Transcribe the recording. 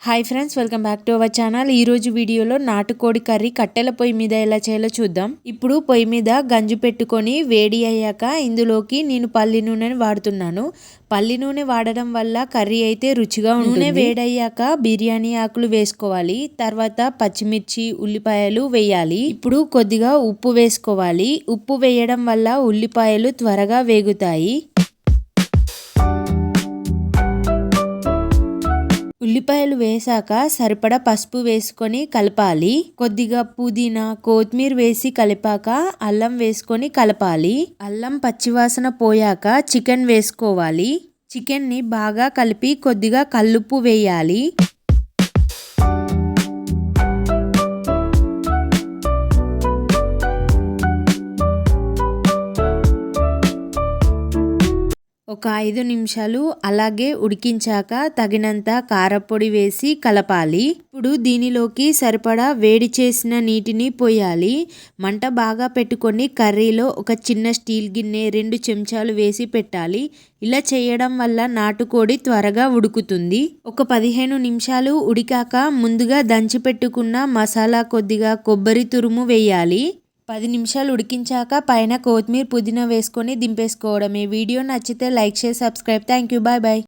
Hi friends, welcome back to our channel. ఈరోజు వీడియోలో నాటుకోడి కర్రీ కట్టెల పొయ్యి మీద ఎలా చేయాలో చూద్దాం. ఇప్పుడు పొయ్యి మీద గంజు పెట్టుకొని వేడి అయ్యాక ఇందులోకి నేను పల్లి నూనెని వాడుతున్నాను. పల్లి నూనె వాడడం వల్ల కర్రీ అయితే రుచిగా ఉంటుంది. నూనె వేడయ్యాక బిర్యానీ ఆకులు వేసుకోవాలి. తర్వాత పచ్చిమిర్చి, ఉల్లిపాయలు వేయాలి. ఇప్పుడు కొద్దిగా ఉప్పు వేసుకోవాలి. ఉప్పు వేయడం వల్ల ఉల్లిపాయలు త్వరగా వేగుతాయి. ఉల్లిపాయలు వేసాక సరిపడా పసుపు వేసుకొని కలపాలి. కొద్దిగా పుదీనా, కొత్తిమీర వేసి కలిపాక అల్లం వేసుకొని కలపాలి. అల్లం పచ్చివాసన పోయాక చికెన్ వేసుకోవాలి. చికెన్ని బాగా కలిపి కొద్దిగా కల్లుప్పు వేయాలి. ఒక 5 నిమిషాలు అలాగే ఉడికించాక తగినంత కారపొడి వేసి కలపాలి. ఇప్పుడు దీనిలోకి సరిపడా వేడి చేసిన నీటిని పోయాలి. మంట బాగా పెట్టుకొని కర్రీలో ఒక చిన్న స్టీల్ గిన్నె 2 చెంచాలు వేసి పెట్టాలి. ఇలా చేయడం వల్ల నాటుకోడి త్వరగా ఉడుకుతుంది. ఒక 15 నిమిషాలు ఉడికాక ముందుగా దంచి పెట్టుకున్న మసాలా, కొద్దిగా కొబ్బరి తురుము వేయాలి. 10 నిమిషాలు ఉడికించాక పైన కొత్తిమీర, పుదీనా వేసుకొని దింపేసుకోవడమే. వీడియో నచ్చితే like, share, subscribe. Thank you. Bye bye.